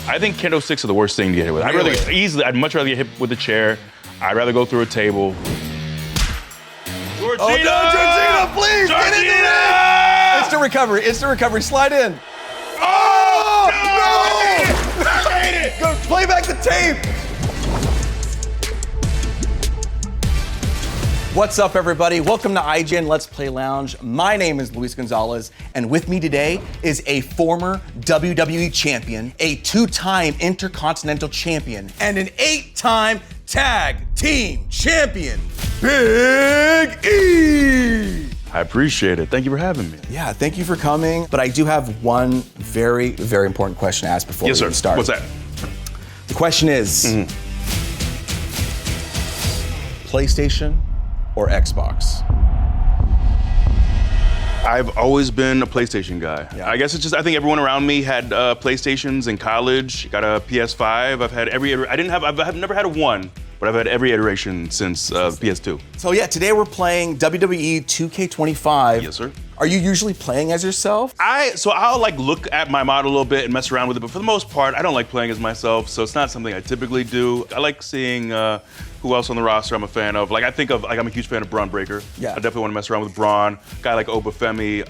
I think kendo sticks are the worst thing to get hit with. Really? I'd much rather get hit with a chair. I'd rather go through a table. Georgina! Oh no, Georgina, please, get into there! Instant recovery, slide in. Oh, no! I made it! Go, play back the tape. What's up, everybody? Welcome to IGN Let's Play Lounge. My name is Luis Gonzalez, and with me today is a former WWE champion, a two-time Intercontinental champion, and an 8-time Tag Team Champion, Big E! I appreciate it. Thank you for having me. Yeah, thank you for coming. But I do have one very, very important question to ask before we get started. What's that? The question is, PlayStation or Xbox? I've always been a PlayStation guy. Yeah. I guess it's just, I think everyone around me had PlayStations in college, got a PS5. I've had I've never had a one, but I've had every iteration since PS2. So yeah, today we're playing WWE 2K25. Yes, sir. Are you usually playing as yourself? I'll like look at my model a little bit and mess around with it, but for the most part, I don't like playing as myself, so it's not something I typically do. I like seeing who else on the roster I'm a fan of. Like I'm a huge fan of Braun Breaker. Yeah. I definitely want to mess around with Braun. Guy like Obafemi,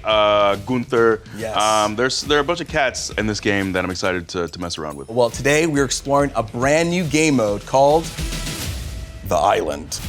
Gunther. Yes. There are a bunch of cats in this game that I'm excited to mess around with. Well, today we're exploring a brand new game mode called The Island.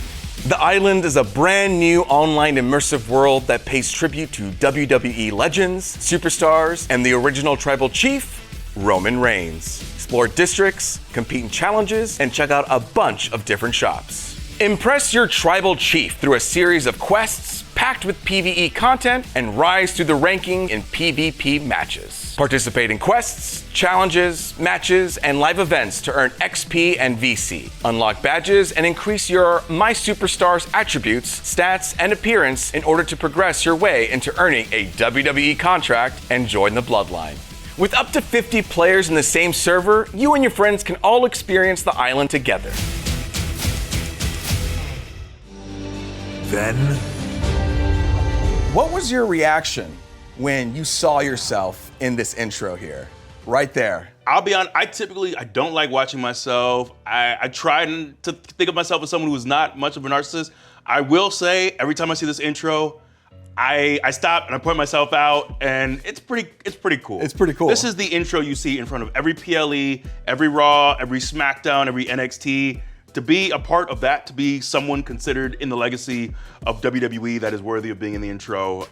The Island is a brand new online immersive world that pays tribute to WWE legends, superstars, and the original tribal chief, Roman Reigns. Explore districts, compete in challenges, and check out a bunch of different shops. Impress your tribal chief through a series of quests packed with PvE content and rise through the ranking in PvP matches. Participate in quests, challenges, matches, and live events to earn XP and VC. Unlock badges and increase your My Superstars attributes, stats, and appearance in order to progress your way into earning a WWE contract and join the Bloodline. With up to 50 players in the same server, you and your friends can all experience the island together. Then, What was your reaction when you saw yourself in this intro here? Right there. I'll be honest, I don't like watching myself. I try to think of myself as someone who is not much of a narcissist. I will say, every time I see this intro, I stop and I point myself out, and it's pretty cool. It's pretty cool. This is the intro you see in front of every PLE, every Raw, every SmackDown, every NXT. To be a part of that, to be someone considered in the legacy of WWE that is worthy of being in the intro,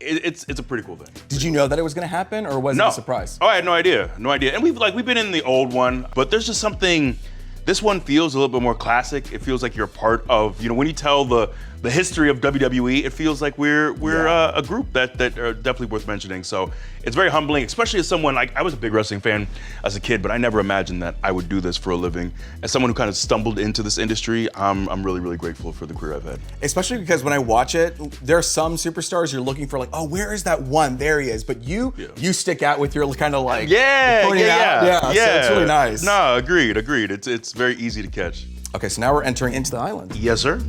it's a pretty cool thing. Did you know that it was gonna happen, or was it a surprise? Oh, I had no idea. And we've been in the old one, but there's just something. This one feels a little bit more classic. It feels like you're a part of, when you tell the history of WWE, it feels like we're a group that are definitely worth mentioning. So it's very humbling, especially as someone, like, I was a big wrestling fan as a kid, but I never imagined that I would do this for a living. As someone who kind of stumbled into this industry, I'm really, really grateful for the career I've had. Especially because when I watch it, there are some superstars you're looking for, like, oh, where is that one? There he is. But you stick out with your kind of like, pointing out. So it's really nice. No, agreed. It's very easy to catch. Okay, so now we're entering into the island. Yes, sir.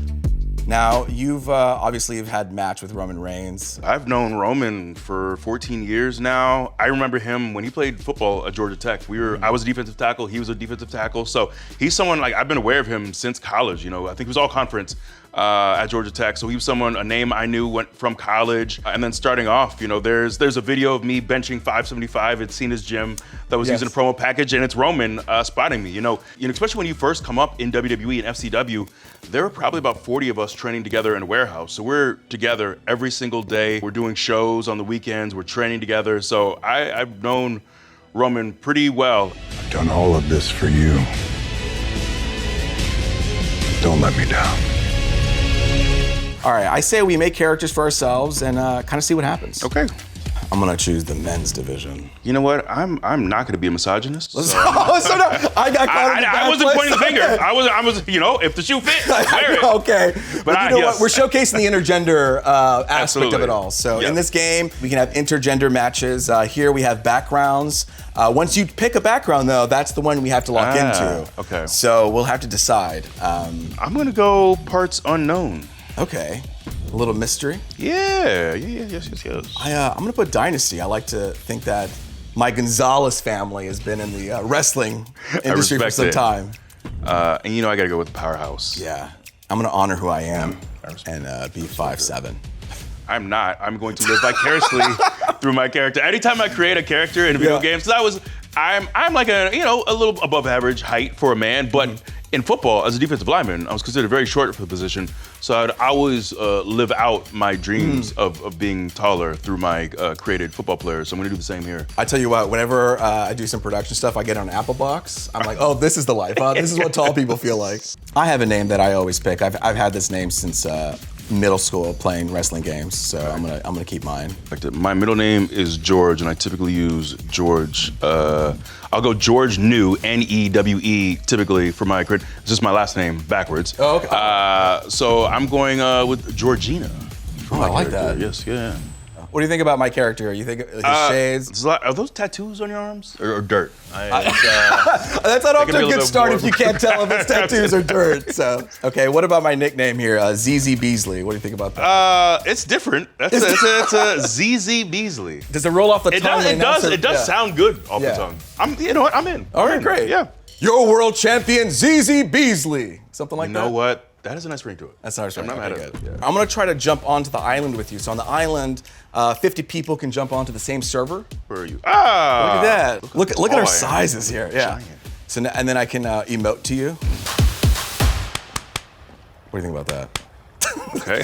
Now, you've obviously had match with Roman Reigns. I've known Roman for 14 years now. I remember him when he played football at Georgia Tech. I was a defensive tackle, he was a defensive tackle. So he's someone, like, I've been aware of him since college. I think he was all conference at Georgia Tech. So he was a name I knew went from college. And then starting off, there's a video of me benching 575 at Cena's gym that was using a promo package, and it's Roman spotting me. Especially when you first come up in WWE and FCW, there were probably about 40 of us training together in a warehouse. So we're together every single day. We're doing shows on the weekends. We're training together. So I've known Roman pretty well. I've done all of this for you. Don't let me down. All right, I say we make characters for ourselves and kind of see what happens. Okay. I'm gonna choose the men's division. You know what? I'm not gonna be a misogynist. So. I got caught. I wasn't pointing the finger. I was. If the shoe fit, wear it. Okay. But what? We're showcasing the intergender aspect of it all. So in this game, we can have intergender matches. Here we have backgrounds. Once you pick a background, though, that's the one we have to lock into. Okay. So we'll have to decide. I'm gonna go parts unknown. Okay. A little mystery. Yes. I'm gonna put Dynasty. I like to think that My Gonzalez family has been in the wrestling industry for respect some it. time. And you know I gotta go with the powerhouse. Yeah. I'm gonna honor who I am and be 5'7". I'm not. I'm going to live vicariously through my character. Anytime I create a character in video games, because I'm like a little above average height for a man, but in football, as a defensive lineman, I was considered very short for the position. So I'd always live out my dreams of being taller through my created football players. So I'm gonna do the same here. I tell you what, whenever I do some production stuff, I get on Apple Box. I'm like, oh, this is the life. Huh? This is what tall people feel like. I have a name that I always pick. I've had this name since middle school playing wrestling games, so I'm gonna keep mine. My middle name is George, and I typically use George. I'll go George New, Newe, typically for my credit. It's just my last name backwards. Oh, okay. So I'm going with Georgina. Oh, I like that. Yes, yeah. What do you think about my character? You think his shades? Are those tattoos on your arms or dirt? That's not off to a good start if you can't tell if it's tattoos or dirt. So, okay, what about my nickname here, ZZ Beasley? What do you think about that? It's different. It's a ZZ Beasley. Does it roll off the tongue? It does sound good off the tongue. You know what? I'm in. All right, great. Yeah. Your world champion, ZZ Beasley. Something like that. You know what? That has a nice ring to it. That's a nice ring. I'm not mad Okay, at good. it. I'm gonna try to jump onto the island with you. So on the island, 50 people can jump onto the same server. Where are you? Look at that. Look at our I am. sizes here. Yeah. Giant. So and then I can emote to you. What do you think about that? Okay.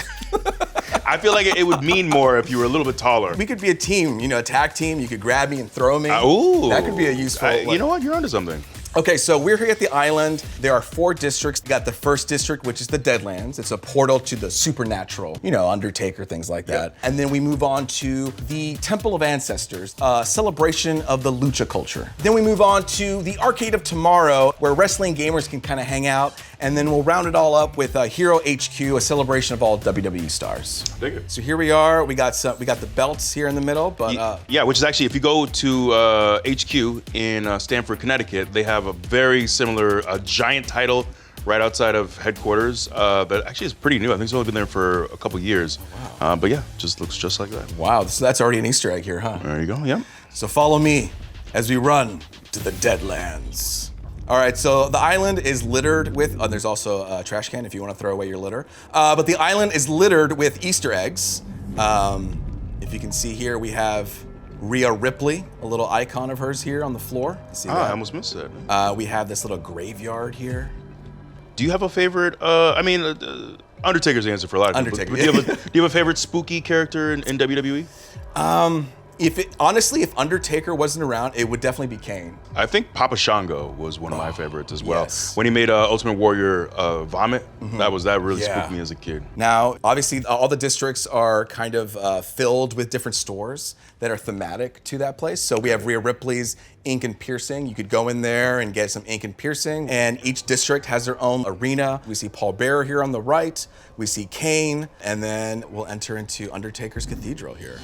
I feel like it would mean more if you were a little bit taller. We could be a team, a tag team. You could grab me and throw me. Ooh. That could be a useful. You know what? You're onto something. Okay, so we're here at the island. There are 4 districts. We got the first district, which is the Deadlands. It's a portal to the supernatural, Undertaker, things like that. Yep. And then we move on to the Temple of Ancestors, a celebration of the Lucha culture. Then we move on to the Arcade of Tomorrow, where wrestling gamers can kind of hang out. And then we'll round it all up with Hero HQ, a celebration of all WWE stars. Dig it. So here we are. We got the belts here in the middle, but Yeah, which is actually, if you go to HQ in Stamford, Connecticut, they have a very similar giant title right outside of headquarters that actually is pretty new. I think it's only been there for a couple years. Wow. But yeah, just looks just like that. wow, so that's already an Easter egg here, huh? There you go, yeah. So follow me as we run to the Deadlands. All right, so the island is littered with, there's also a trash can if you want to throw away your litter. But the island is littered with Easter eggs. If you can see here, we have Rhea Ripley, a little icon of hers here on the floor. See that? I almost missed that. We have this little graveyard here. Do you have a favorite, Undertaker's the answer for a lot of people. Undertaker. But do you have a favorite spooky character in WWE? Honestly, if Undertaker wasn't around, it would definitely be Kane. I think Papa Shango was one of my favorites as well. Yes. When he made Ultimate Warrior vomit, that really Yeah. spooked me as a kid. Now, obviously, all the districts are kind of filled with different stores that are thematic to that place. So we have Rhea Ripley's Ink and Piercing. You could go in there and get some ink and piercing. And each district has their own arena. We see Paul Bearer here on the right. We see Kane. And then we'll enter into Undertaker's Cathedral here.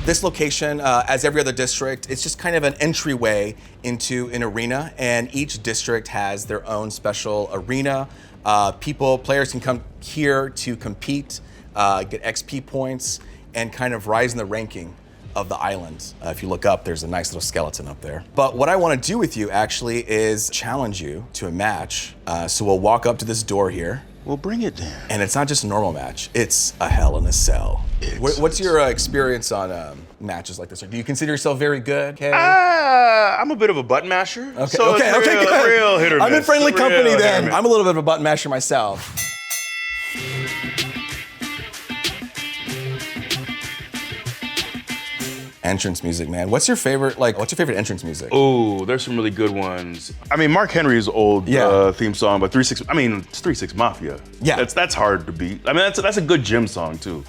This location, as every other district, it's just kind of an entryway into an arena, and each district has their own special arena. Players can come here to compete, get XP points, and kind of rise in the ranking of the island. If you look up, there's a nice little skeleton up there. But what I want to do with you actually is challenge you to a match. So we'll walk up to this door here. Well, bring it then. And it's not just a normal match, it's a Hell in a Cell. What's your experience on matches like this? Or do you consider yourself very good? Okay. I'm a bit of a button masher. Okay, So okay, it's good. real hit or miss. I'm in friendly Real company hit or then. miss. I'm a little bit of a button masher myself. Entrance music, man. What's your favorite entrance music? Oh, there's some really good ones. I mean, Mark Henry's old theme song, but it's 3-6 Mafia. Yeah. That's hard to beat. I mean, that's a good gym song too.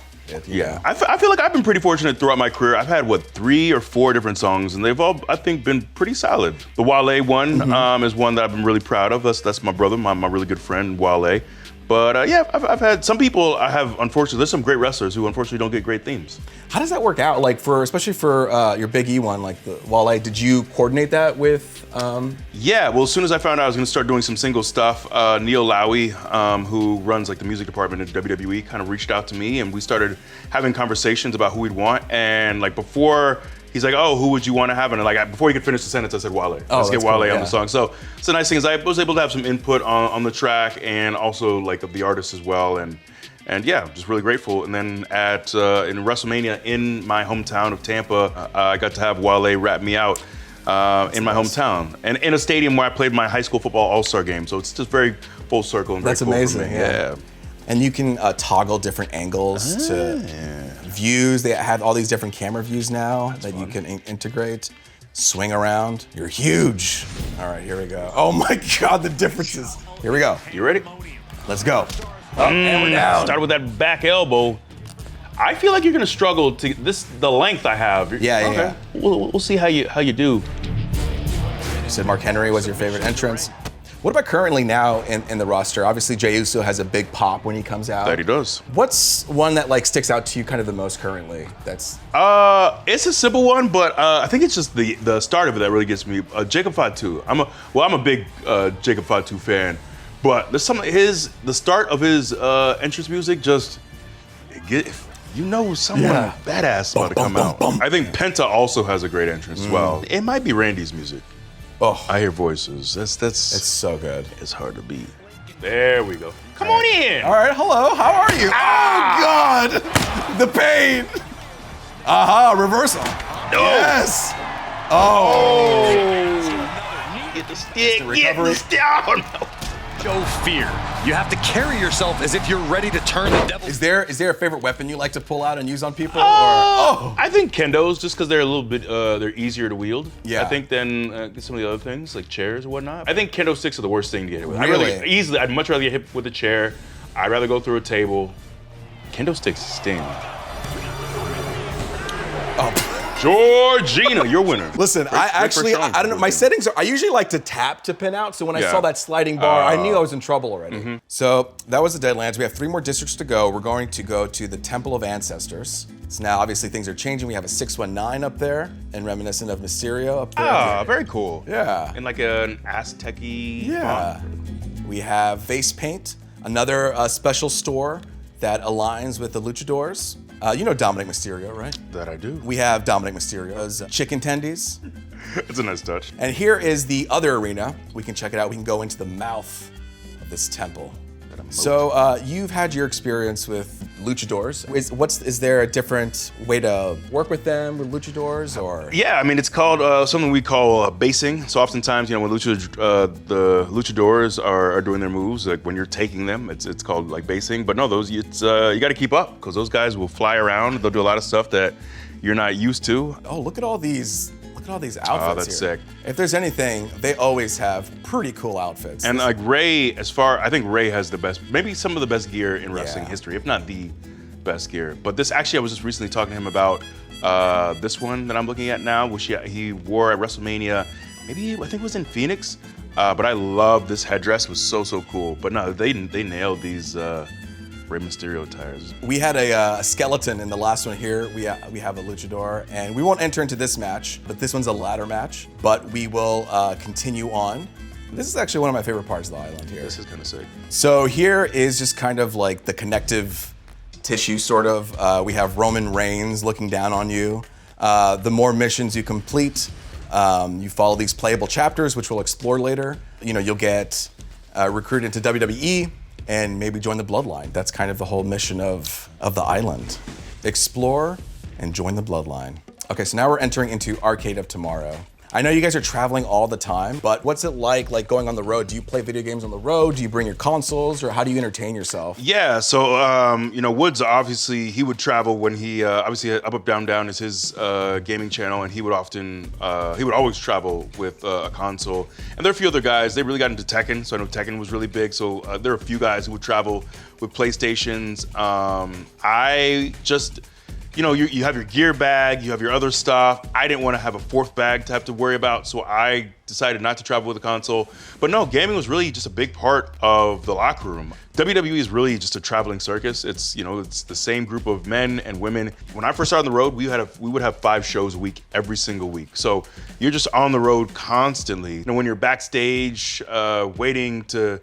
Yeah. I feel like I've been pretty fortunate throughout my career. I've had 3 or 4 different songs, and they've all, I think, been pretty solid. The Wale one is one that I've been really proud of. That's my brother, my really good friend Wale. But I've had some people. Unfortunately, there's some great wrestlers who unfortunately don't get great themes. How does that work out? Like especially for your Big E one, like the Wale, did you coordinate that with? Yeah, well, as soon as I found out I was going to start doing some single stuff, Neil Lowy, who runs like the music department at WWE, kind of reached out to me, and we started having conversations about who we'd want. And like before he's like, oh, who would you want to have? And like before he could finish the sentence, I said Wale. Let's get Wale on the song. So it's a nice thing is I was able to have some input on the track and also like of the artist as well. And yeah, just really grateful. And then in WrestleMania in my hometown of Tampa, I got to have Wale rap me out in my hometown and in a stadium where I played my high school football all-star game. So it's just very full circle and very That's cool amazing. for me. Yeah. And you can toggle different angles to views. They have all these different camera views now that you can integrate. Swing around. You're huge. All right, here we go. Oh my God, the differences. Here we go. You ready? Let's go. And we're down. Started with that back elbow. I feel like you're gonna struggle to the length I have. Yeah. We'll see how you do. You said Mark Henry was your favorite entrance. What about currently now in the roster? Obviously, Jey Uso has a big pop when he comes out. That he does. What's one that like sticks out to you kind of the most currently? That's it's a simple one, but I think it's just the start of it that really gets me. Jacob Fatu. I'm a big Jacob Fatu fan, but there's the start of his entrance music just someone badass about to come out. I think Penta also has a great entrance as well. It might be Randy's music. Oh, I hear voices. That's it's so good. It's hard to beat. There we go. Come on in. All right, hello. How are you? Oh God, the pain. Reversal. No. Yes. Oh. Get the stick. recovery. Get the stick. Oh, no. Show fear. You have to carry yourself as if you're ready to turn the devil. Is there a favorite weapon you like to pull out and use on people? I think kendos, just because they're a little bit, they're easier to wield. Yeah. I think than some of the other things like chairs or whatnot. I think kendo sticks are the worst thing to get hit with. Really? I'd much rather get hit with a chair. I'd rather go through a table. Kendo sticks sting. Georgina, your winner. Listen, I don't know. My settings I usually like to tap to pin out. So when I saw that sliding bar, I knew I was in trouble already. So that was the Deadlands. We have 3 more districts to go. We're going to go to the Temple of Ancestors. So now obviously things are changing. We have a 619 up there and reminiscent of Mysterio up there. Ah, very cool. Yeah. In like an Aztec-y font. We have Face Paint, another special store that aligns with the Luchadores. You know Dominic Mysterio, right? That I do. We have Dominic Mysterio's chicken tendies. It's a nice touch. And here is the other arena. We can check it out. We can go into the mouth of this temple. So you've had your experience with Luchadores. Is there a different way to work with them with Luchadores, or? Yeah, I mean it's called something we call basing. So oftentimes, when the Luchadores are doing their moves, like when you're taking them, it's called like basing. But no, you got to keep up because those guys will fly around. They'll do a lot of stuff that you're not used to. Oh, look at all these outfits. Oh, that's here. sick. If there's anything, they always have pretty cool outfits. And like I think Ray has the best, maybe some of the best gear in wrestling history, if not the best gear. But this actually, I was just recently talking to him about this one that I'm looking at now, which he wore at WrestleMania. Maybe I think it was in Phoenix. But I love this headdress. It was so cool. But no, they nailed these Rey Mysterio tires. We had a skeleton in the last one here. We have a luchador, and we won't enter into this match, but this one's a ladder match. But we will continue on. This is actually one of my favorite parts of the island here. This is kind of sick. So here is just kind of like the connective tissue, sort of. We have Roman Reigns looking down on you. The more missions you complete, you follow these playable chapters, which we'll explore later. You'll get recruited into WWE. And maybe join the bloodline. That's kind of the whole mission of the island. Explore and join the bloodline. Okay, so now we're entering into Arcade of Tomorrow. I know you guys are traveling all the time, but what's it like going on the road? Do you play video games on the road? Do you bring your consoles, or how do you entertain yourself? Yeah, so Woods, obviously he would travel when he obviously Up Down Down is his gaming channel, and he would always travel with a console. And there are a few other guys. They really got into Tekken, so I know Tekken was really big. So there are a few guys who would travel with PlayStations. I just. You have your gear bag, you have your other stuff. I didn't want to have a 4th bag to have to worry about, so I decided not to travel with a console. But no, gaming was really just a big part of the locker room. WWE is really just a traveling circus. It's the same group of men and women. When I first started on the road, we would have 5 shows a week, every single week. So you're just on the road constantly. When you're backstage, waiting to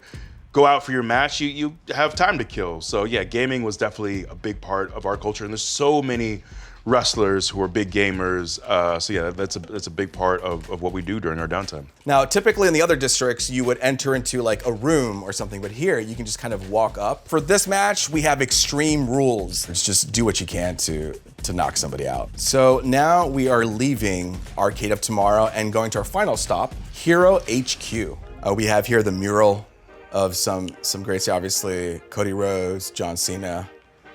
go out for your match, you have time to kill. So yeah, gaming was definitely a big part of our culture, and there's so many wrestlers who are big gamers. So yeah, that's a big part of what we do during our downtime. Now, typically in the other districts, you would enter into like a room or something, but here you can just kind of walk up. For this match, we have extreme rules. It's just do what you can to knock somebody out. So now we are leaving Arcade of Tomorrow and going to our final stop, Hero HQ. We have here the mural of some greats, obviously Cody Rhodes, John Cena.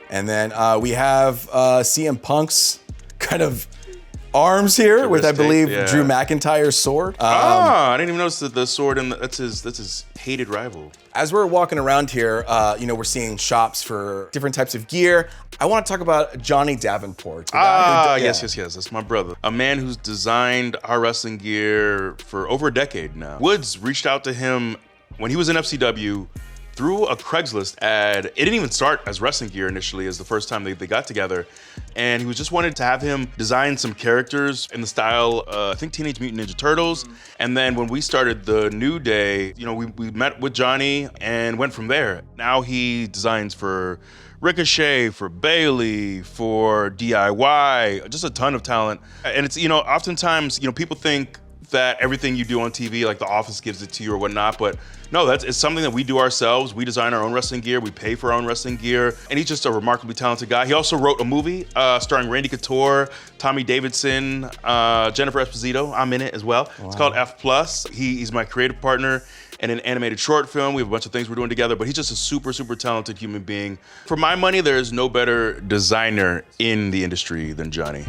And then we have CM Punk's kind of arms here with, I believe, Drew McIntyre's sword. I didn't even notice the sword, and that's his hated rival. As we're walking around here, we're seeing shops for different types of gear. I want to talk about Johnny Davenport. Yes. That's my brother. A man who's designed our wrestling gear for over a decade now. Woods reached out to him when he was in FCW through a Craigslist ad. It didn't even start as wrestling gear initially, as the first time they got together. And he was just wanted to have him design some characters in the style, I think Teenage Mutant Ninja Turtles. And then when we started the New Day, we met with Johnny and went from there. Now he designs for Ricochet, for Bailey, for DIY, just a ton of talent. And it's, oftentimes, people think that everything you do on TV, like The Office gives it to you or whatnot, but no, it's something that we do ourselves. We design our own wrestling gear, we pay for our own wrestling gear, and he's just a remarkably talented guy. He also wrote a movie starring Randy Couture, Tommy Davidson, Jennifer Esposito. I'm in it as well. Wow. It's called F+. He's my creative partner in an animated short film. We have a bunch of things we're doing together, but he's just a super, super talented human being. For my money, there is no better designer in the industry than Johnny.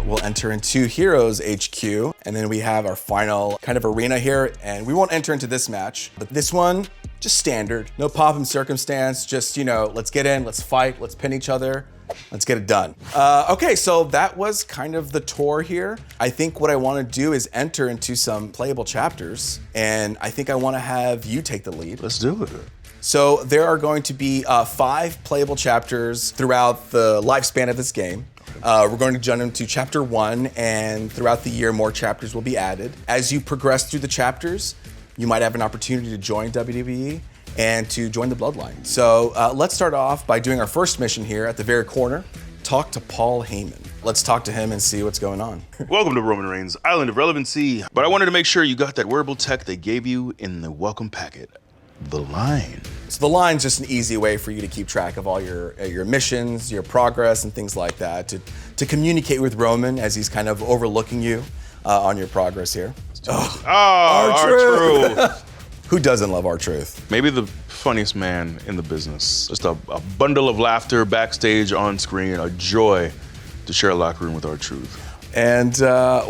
We'll enter into Heroes HQ, and then we have our final kind of arena here, and we won't enter into this match, but this one, just standard. No pomp and circumstance, just, let's get in, let's fight, let's pin each other, let's get it done. Okay, so that was kind of the tour here. I think what I want to do is enter into some playable chapters, and I think I want to have you take the lead. Let's do it. So there are going to be 5 playable chapters throughout the lifespan of this game. We're going to jump into chapter 1, and throughout the year, more chapters will be added. As you progress through the chapters, you might have an opportunity to join WWE and to join the Bloodline. So let's start off by doing our first mission here at the very corner. Talk to Paul Heyman. Let's talk to him and see what's going on. Welcome to Roman Reigns' Island of Relevancy. But I wanted to make sure you got that wearable tech they gave you in the welcome packet. The line. So the line's just an easy way for you to keep track of all your missions, your progress, and things like that, to communicate with Roman as he's kind of overlooking you on your progress here. R-Truth. Who doesn't love R-Truth? Maybe the funniest man in the business. Just a bundle of laughter backstage, on screen, a joy to share a locker room with R-Truth. And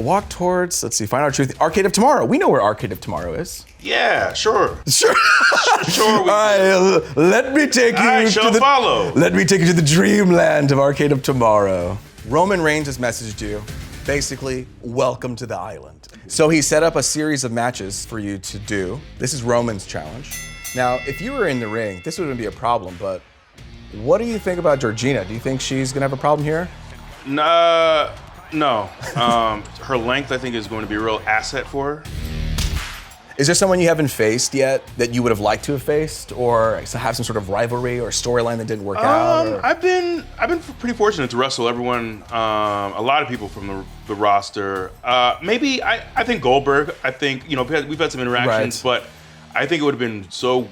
walk towards, find R-Truth. Arcade of Tomorrow. We know where Arcade of Tomorrow is. Yeah, sure. Sure. Sure. All right, let me take you Let me take you to the dreamland of Arcade of Tomorrow. Roman Reigns has messaged you, basically, welcome to the island. So he set up a series of matches for you to do. This is Roman's challenge. Now, if you were in the ring, this wouldn't be a problem, but what do you think about Georgina? Do you think she's gonna have a problem here? No. Her length, I think, is going to be a real asset for her. Is there someone you haven't faced yet that you would have liked to have faced, or have some sort of rivalry or storyline that didn't work out? Or? I've been pretty fortunate to wrestle everyone, a lot of people from the roster. Maybe I think Goldberg. I think we've had some interactions, right. But I think it would have been so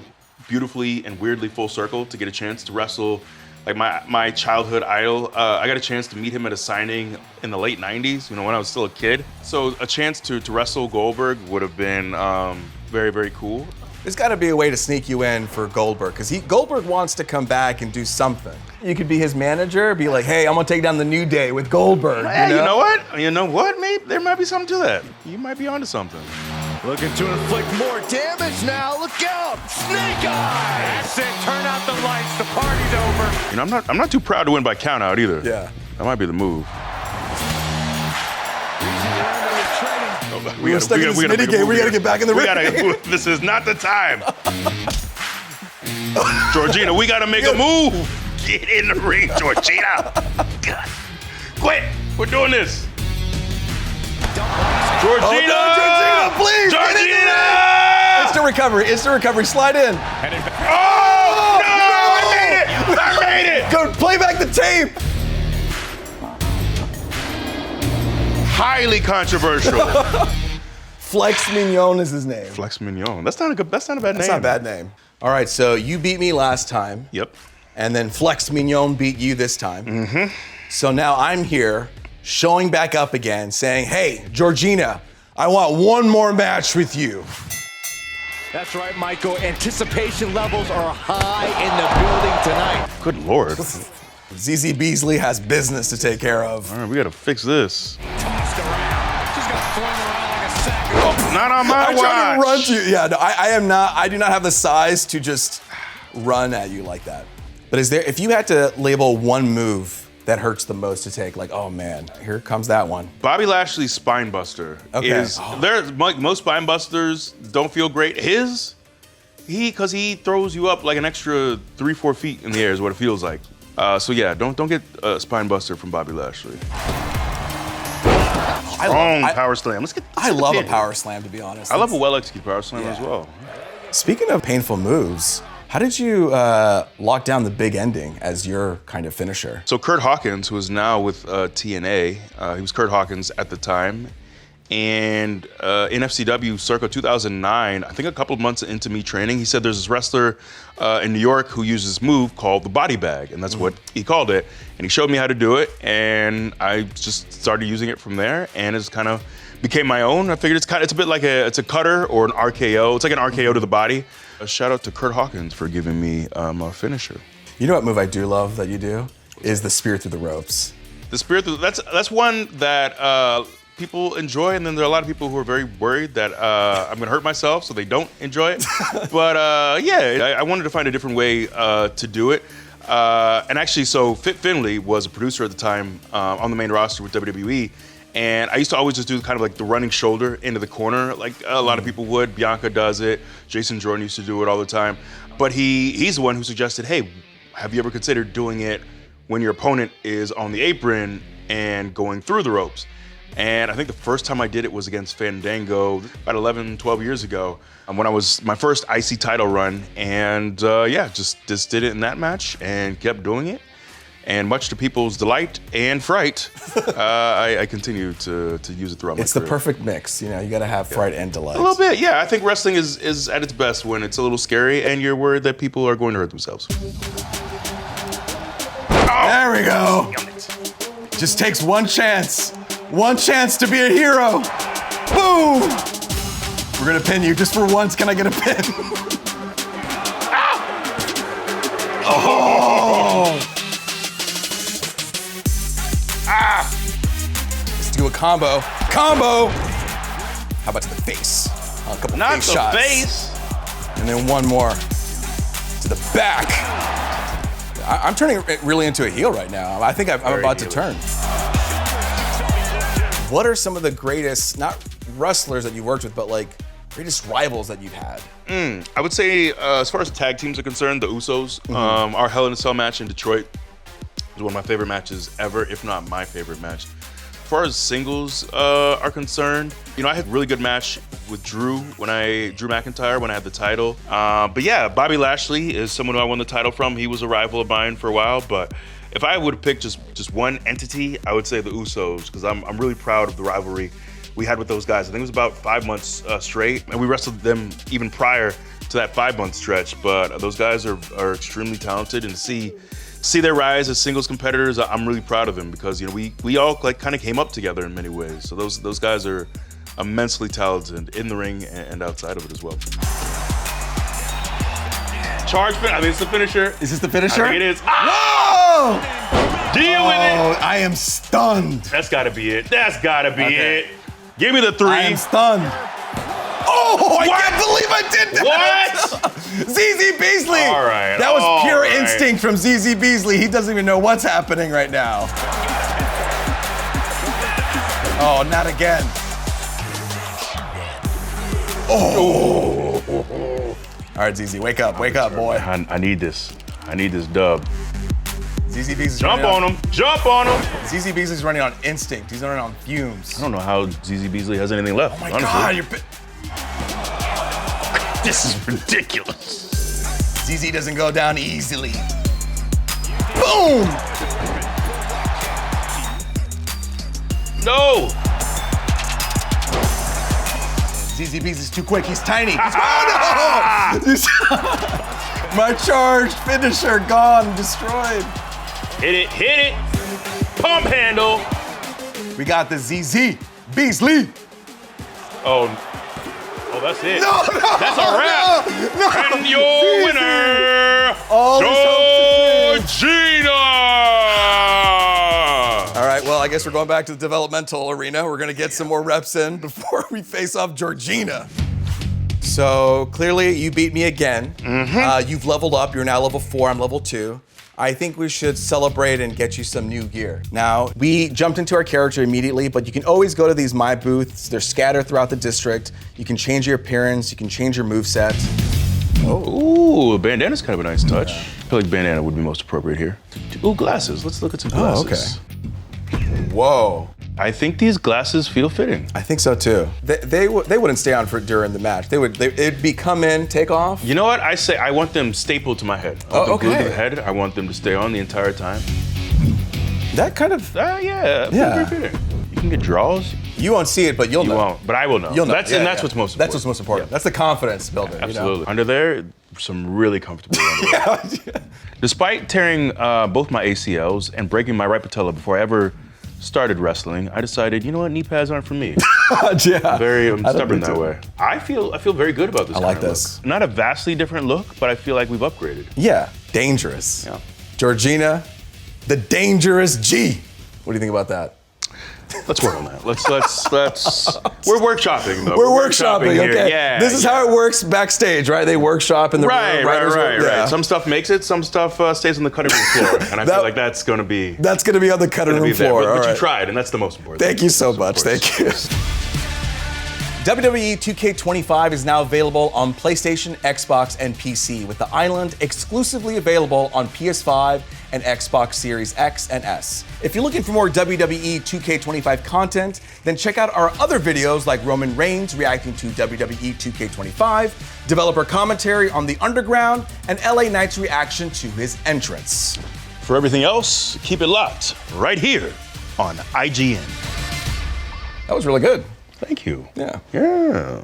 beautifully and weirdly full circle to get a chance to wrestle. Like my childhood idol, I got a chance to meet him at a signing in the late 90s, when I was still a kid. So a chance to wrestle Goldberg would have been very, very cool. There's got to be a way to sneak you in for Goldberg, because Goldberg wants to come back and do something. You could be his manager, be like, hey, I'm going to take down the New Day with Goldberg. Hey, you know what? You know what? Maybe there might be something to that. You might be onto something. Looking to inflict more damage now. Look out! Snake Eye! That's it. Turn out the lights. The party's over. I'm not too proud to win by count out either. Yeah. That might be the move. We gotta get back in the ring. This is not the time. Georgina, we gotta make a move. Get in the ring, Georgina. God. Quit. We're doing this. Georgina! Oh, no, Georgina, please! Georgina! Instant recovery, slide in. Oh, no! I made it! Go Play back the tape. Highly controversial. Flex Mignon is his name. Flex Mignon. That's not a bad name. That's not a bad name. All right, so you beat me last time. Yep. And then Flex Mignon beat you this time. Mm-hmm. So now I'm here, showing back up again, saying, hey, Georgina, I want one more match with you. That's right, Michael. Anticipation levels are high in the building tonight. Good Lord. ZZ Beasley has business to take care of. All right, we gotta fix this. Tossed around. She's got thrown around like a sack. Oh, not on my I tried to watch. run to you. Yeah, no, I do not have the size to just run at you like that. But if you had to label one move that hurts the most to take, like, oh man, here comes that one. Bobby Lashley's spine buster is, most spine busters don't feel great. Because he throws you up like an extra 3-4 feet in the air is what it feels like. So yeah, don't get a spine buster from Bobby Lashley. Strong power slam. I love a power slam, to be honest. I love a well-executed power slam as well. Speaking of painful moves, how did you lock down the big ending as your kind of finisher? So Kurt Hawkins, who is now with TNA, he was Kurt Hawkins at the time, and in FCW circa 2009, I think a couple of months into me training, he said there's this wrestler in New York who uses this move called the body bag, and that's what he called it. And he showed me how to do it, and I just started using it from there, and it's kind of became my own. I figured it's a bit like it's a cutter or an RKO. It's like an RKO to the body. A shout out to Kurt Hawkins for giving me my finisher. You know what move I do love that you do? Is the spear through the ropes. The spear through, that's one that people enjoy, and then there are a lot of people who are very worried that I'm gonna hurt myself, so they don't enjoy it. But yeah, I wanted to find a different way to do it. And actually, so Fit Finley was a producer at the time on the main roster with WWE. And I used to always just do kind of like the running shoulder into the corner, like a lot of people would. Bianca does it. Jason Jordan used to do it all the time. But he's the one who suggested, hey, have you ever considered doing it when your opponent is on the apron and going through the ropes? And I think the first time I did it was against Fandango about 11, 12 years ago when I was my first IC title run. And yeah, just did it in that match and kept doing it. And much to people's delight and fright, I continue to use it throughout my career. It's the perfect mix, you know, you gotta have fright and delight. A little bit, yeah. I think wrestling is at its best when it's a little scary and you're worried that people are going to hurt themselves. There we go. Just takes one chance to be a hero. Boom! We're gonna pin you just for once. Can I get a pin? Oh! Let's do a combo. Combo! How about to the face? A couple Not face the shots. face. And then one more to the back. I'm turning it really into a heel right now. I think I'm about to turn. What are some of the greatest, not wrestlers that you worked with, but like greatest rivals that you've had? I would say, as far as tag teams are concerned, the Usos. Our Hell in a Cell match in Detroit was one of my favorite matches ever, if not my favorite match. As far as singles are concerned, you know, I had a really good match with Drew McIntyre when I had the title. But yeah, Bobby Lashley is someone who I won the title from. He was a rival of mine for a while, but if I would have picked just one entity, I would say the Usos, because I'm really proud of the rivalry we had with those guys. I think it was about 5 months straight, and we wrestled them even prior to that 5-month stretch. But those guys are extremely talented, and to see their rise as singles competitors, I'm really proud of them, because you know we all like kind of came up together in many ways. So those guys are immensely talented in the ring and outside of it as well. Charge pin. I mean, it's the finisher. Is this the finisher? I think it is. Whoa! Deal with it. I am stunned. That's gotta be it. That's gotta be it. Give me the 3. I am stunned. Oh, I can't believe I did that. What? ZZ Beasley. All right. That was pure right. instinct from ZZ Beasley. He doesn't even know what's happening right now. Oh, not again. Oh. All right, ZZ, wake up, boy. I need this. I need this dub. ZZ Beasley's Jump on him. Jump on him. ZZ Beasley's running on instinct. He's running on fumes. I don't know how ZZ Beasley has anything left. Oh my honestly. God, This is ridiculous. ZZ doesn't go down easily. Boom! No! ZZ Beats is too quick. He's tiny. Oh no! My charged finisher gone, destroyed. Hit it. Pump handle. We got the ZZ Beasley. Oh, that's it. No, That's a wrap. No. And your winner, All these hopes Georgina. All right, well, I guess we're going back to the developmental arena. We're gonna get some more reps in before we face off Georgina. So clearly you beat me again. You've leveled up, you're now level 4, I'm level 2. I think we should celebrate and get you some new gear. Now, we jumped into our character immediately, but you can always go to these My booths. They're scattered throughout the district. You can change your appearance, you can change your moveset. Ooh, a bandana's kind of a nice touch. I feel like bandana would be most appropriate here. Ooh, glasses. Let's look at some glasses. Whoa. I think these glasses feel fitting. I think so too. They wouldn't stay on for during the match. It'd be come in, take off. You know what? I say I want them stapled to my head. I want them glued to the okay. head. I want them to stay on the entire time. That kind of, Yeah. Yeah. Very fitting. You can get draws. you won't see it, but you'll You know. won't, but I will know. You'll know. That's what's most important. That's what's most important. Yeah. That's the confidence builder. Absolutely. You know? Under there, some really comfortable underwear. Despite tearing both my ACLs and breaking my right patella before I ever started wrestling, I decided, you know what, knee pads aren't for me. I'm stubborn that way. I feel very good about this. I like kind of this. Look. Not a vastly different look, but I feel like we've upgraded. Yeah, dangerous. Yeah. Georgina, the dangerous G. What do you think about that? Let's work on that. Let's. We're workshopping though. We're workshopping, here. okay. Yeah. This is how it works backstage, right? They workshop in the Right. Yeah. Some stuff makes it, some stuff stays on the cutting room floor, and I feel like that's going to be. That's going to be on the cutting room there. floor. But All you right. tried, and that's the most important. Thank you so much. Thank you. WWE 2K25 is now available on PlayStation, Xbox, and PC, with the island exclusively available on PS5 and Xbox Series X and S. If you're looking for more WWE 2K25 content, then check out our other videos like Roman Reigns reacting to WWE 2K25, developer commentary on the Underground, and LA Knight's reaction to his entrance. For everything else, keep it locked right here on IGN. That was really good. Thank you. Yeah. Yeah.